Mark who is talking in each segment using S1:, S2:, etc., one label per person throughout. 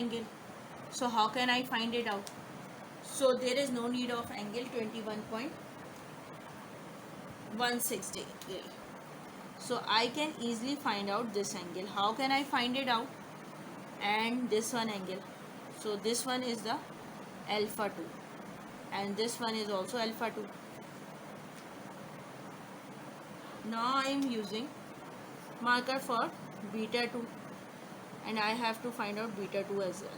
S1: angle. So how can I find it out? So there is no need of angle 21.16 degree. So I can easily find out this angle. How can I find it out? And this one angle. So this one is the alpha 2 and this one is also alpha 2. Now I am using marker for beta 2 and I have to find out beta 2 as well.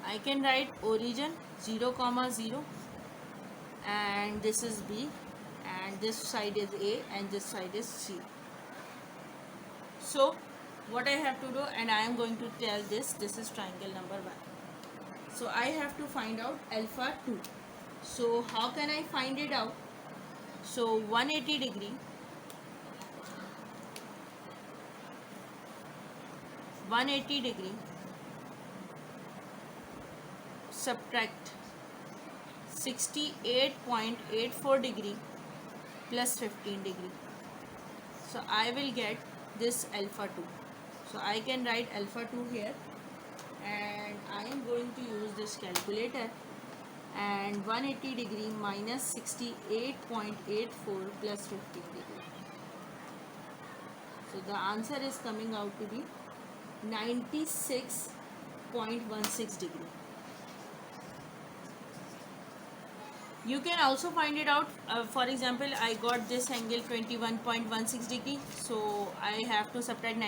S1: I can write origin 0, 0 and this is B and this side is A and this side is C. So what I have to do, and I am going to tell this is triangle number 1. So I have to find out alpha 2. So how can I find it out? So 180 degree, 180 degree subtract 68.84 degree plus 15 degree. So I will get this alpha 2. So I can write alpha 2 here and I am going to use this calculator, and 180 degree minus 68.84 plus 15 degree. So the answer is coming out to be 96.16 degree. You can also find it out. For example, I got this angle 21.16 degree. So I have to subtract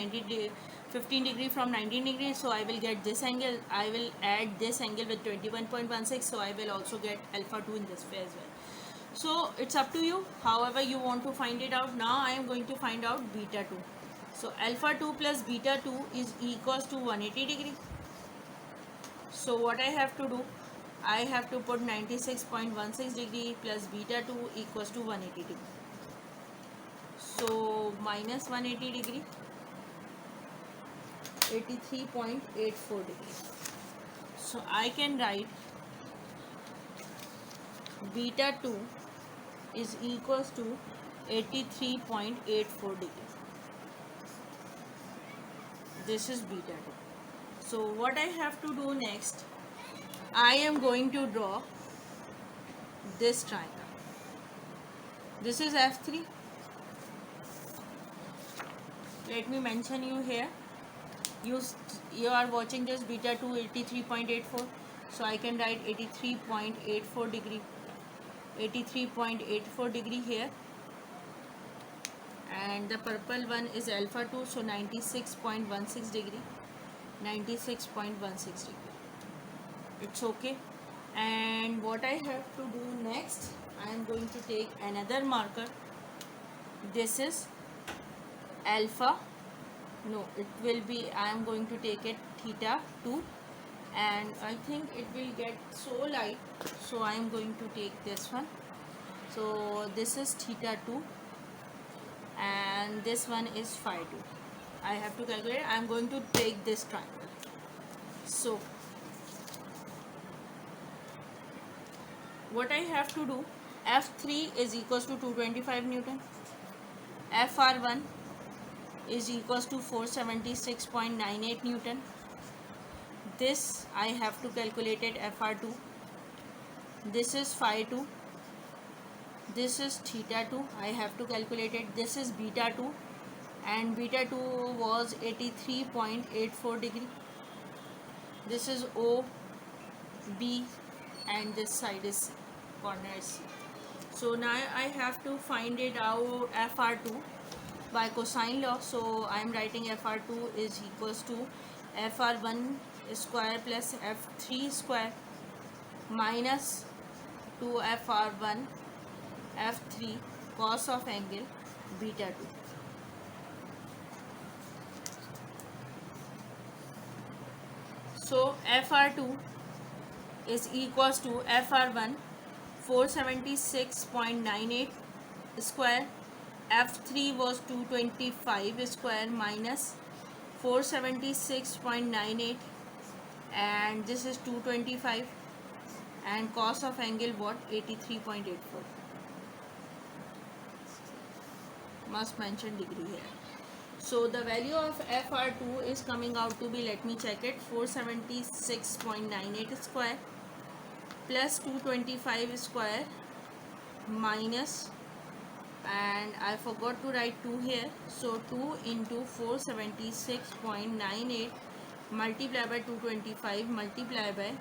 S1: 15 degree from 19 degree. So I will get this angle. I will add this angle with 21.16. So I will also get alpha 2 in this way as well. So it's up to you. However you want to find it out. Now I am going to find out beta 2. So alpha 2 plus beta 2 is equals to 180 degree. So what I have to do? I have to put 96.16 degree plus beta 2 equals to 180 degree. So minus 180 degree, 83.84 degree. So I can write beta 2 is equals to 83.84 degree. This is beta 2. So what I have to do next? I am going to draw this triangle. This is F3. Let me mention you here. You are watching this beta 2 83.84. So I can write 83.84 degree. 83.84 degree here. And the purple one is alpha 2. So 96.16 degree. 96.16 degree. It's okay. And what I have to do next, I am going to take another marker. This is alpha, no, it will be, I am going to take it theta 2, and I think it will get so light, so I am going to take this one. So this is theta 2 and this one is phi 2. I have to calculate. I am going to take this triangle. So what I have to do, F3 is equals to 225 Newton, FR1 is equals to 476.98 Newton. This I have to calculate it, FR2. This is phi 2. This is theta 2. I have to calculate it. This is beta 2 and beta 2 was 83.84 degree. This is O, B and this side is C, corner is C. So now I have to find it out FR2 by cosine law. So I am writing FR2 is equals to FR1 square plus F3 square minus 2FR1 F3 cos of angle beta 2. So FR2 is equals to FR1 476.98 square, F3 was 225 square minus 476.98 and this is 225 and cos of angle what, 83.84. Must mention degree here. So the value of FR2 is coming out to be, let me check it, 476.98 square plus 225 square minus, and I forgot to write 2 here, so 2 into 476.98 multiplied by 225 multiplied by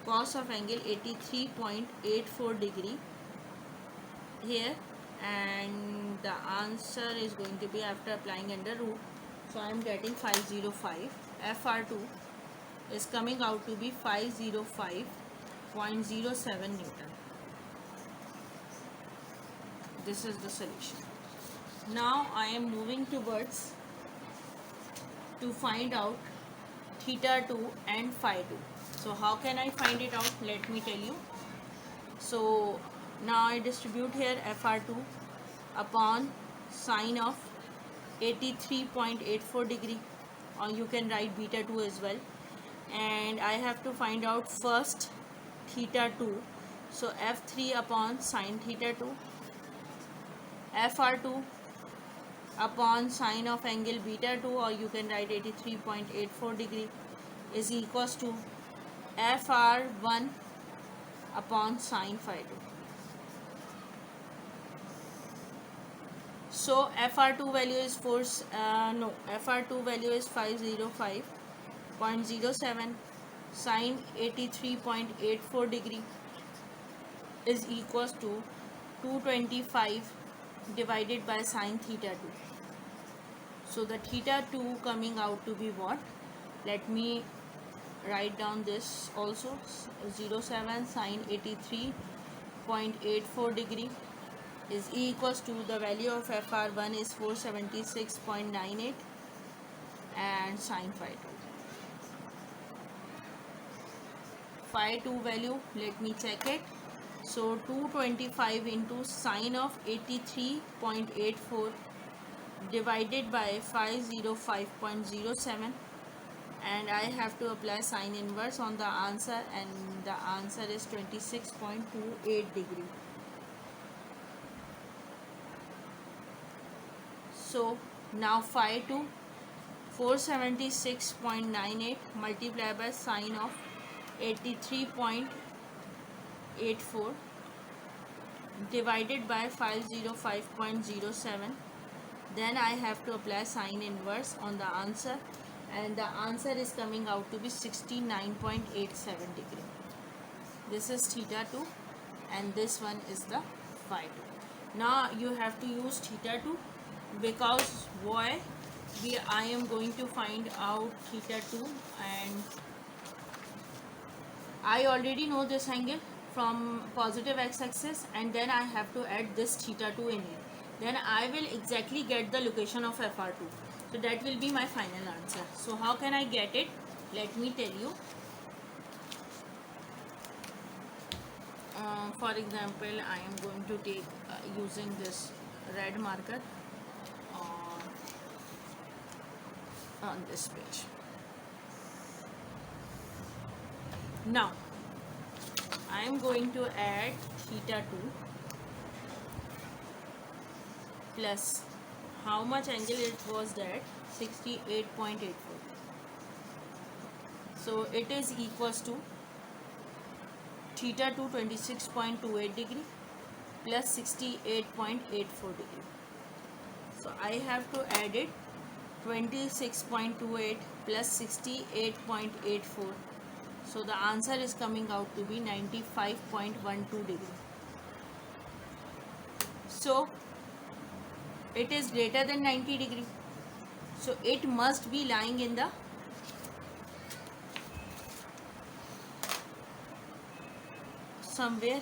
S1: cos of angle 83.84 degree here, and the answer is going to be, after applying under root, so I am getting 505. FR2 is coming out to be 505.07 Newton. This is the solution. Now I am moving towards to find out theta 2 and phi 2. So how can I find it out? Let me tell you. So now I distribute here FR2 upon sine of 83.84 degree, or you can write beta 2 as well, and I have to find out first theta 2, so F3 upon sine theta 2, FR2 upon sine of angle beta 2, or you can write 83.84 degree, is equals to FR1 upon sine phi 2. So FR2 value is FR2 value is 505.07 sine 83.84 degree is equals to 225 divided by sine theta 2. So the theta 2 coming out to be what? Let me write down this also. 07 sine 83.84 degree is equals to, the value of FR1 is 476.98 and sine phi 2. Phi 2 value, let me check it. So 225 into sine of 83.84 divided by 505.07, and I have to apply sine inverse on the answer, and the answer is 26.28 degree. So now phi 2, 476.98 multiplied by sine of 83.84 divided by 505.07. Then I have to apply sine inverse on the answer, and the answer is coming out to be 69.87 degree. This is theta 2 and this one is the phi 2. Now you have to use theta 2, because why? I am going to find out theta 2, and I already know this angle from positive x-axis, and then I have to add this theta 2 in it. Then I will exactly get the location of FR2. So that will be my final answer. So how can I get it? Let me tell you. For example, I am going to take using this red marker on this page. Now I am going to add theta 2 plus how much angle it was, that 68.84. So it is equals to theta 2 26.28 degree plus 68.84 degree. So I have to add it, 26.28 plus 68.84. So the answer is coming out to be 95.12 degree. So it is greater than 90 degree. So it must be lying in the somewhere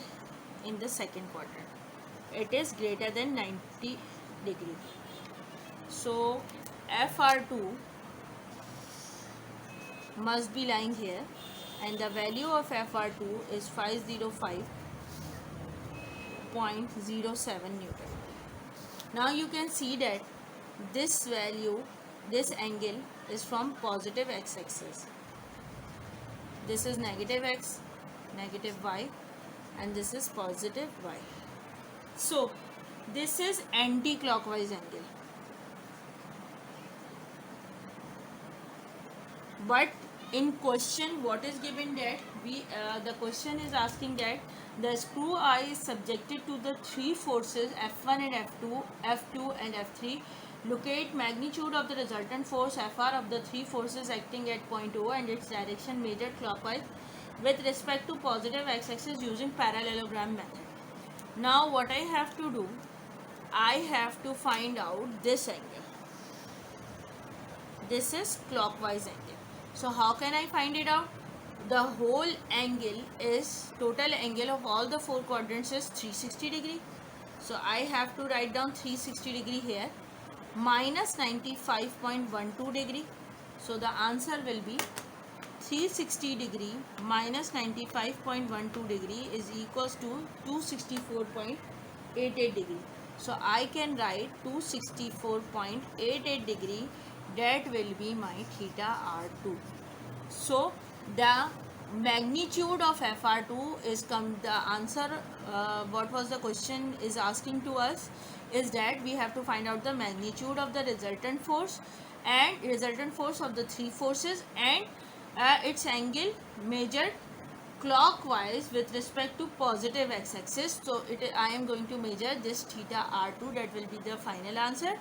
S1: in the second quadrant. It is greater than 90 degree. So FR2 must be lying here, and the value of FR2 is 505.07 Newton. Now you can see that this value, this angle is from positive x-axis. This is negative x, negative y, and this is positive y. So this is anti-clockwise angle. but in question what is given that the question is asking that the screw eye is subjected to the three forces F1 and F2 and F3. Locate magnitude of the resultant force Fr of the three forces acting at point O and its direction measured clockwise with respect to positive x-axis using parallelogram method. Now what I have to do, I have to find out this angle. This is clockwise angle. So how can I find it out? The whole angle is, total angle of all the four quadrants is 360 degree. So I have to write down 360 degree here minus 95.12 degree. So the answer will be 360 degree minus 95.12 degree is equals to 264.88 degree. So I can write 264.88 degree, that will be my theta R2. So the magnitude of FR2 is the answer, what was the question is asking to us is that we have to find out the magnitude of the resultant force and resultant force of the three forces and its angle measured clockwise with respect to positive x-axis. So I am going to measure this theta R2, that will be the final answer,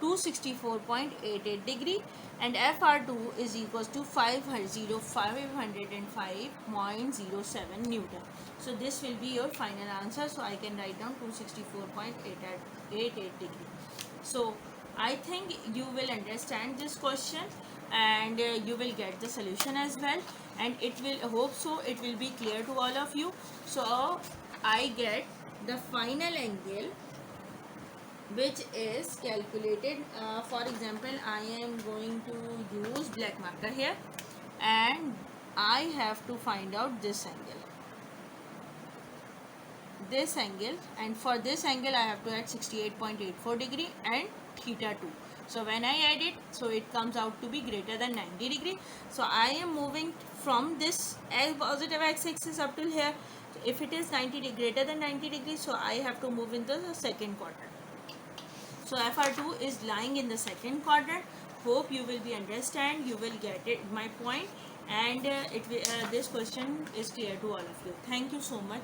S1: 264.88 degree, and FR2 is equals to 505.07 Newton. So this will be your final answer. So I can write down 264.88 degree. So I think you will understand this question and you will get the solution as well, and it will, hope so, it will be clear to all of you. So I get the final angle which is calculated. For example, I am going to use black marker here and I have to find out this angle, and for this angle I have to add 68.84 degree and theta 2. So when I add it, so it comes out to be greater than 90 degree. So I am moving from this positive x-axis up till here. So if it is 90 greater than 90 degrees, so I have to move in the second quadrant. So FR2 is lying in the second quadrant. Hope you will be understand, you will get it my point, and this question is clear to all of you. Thank you so much.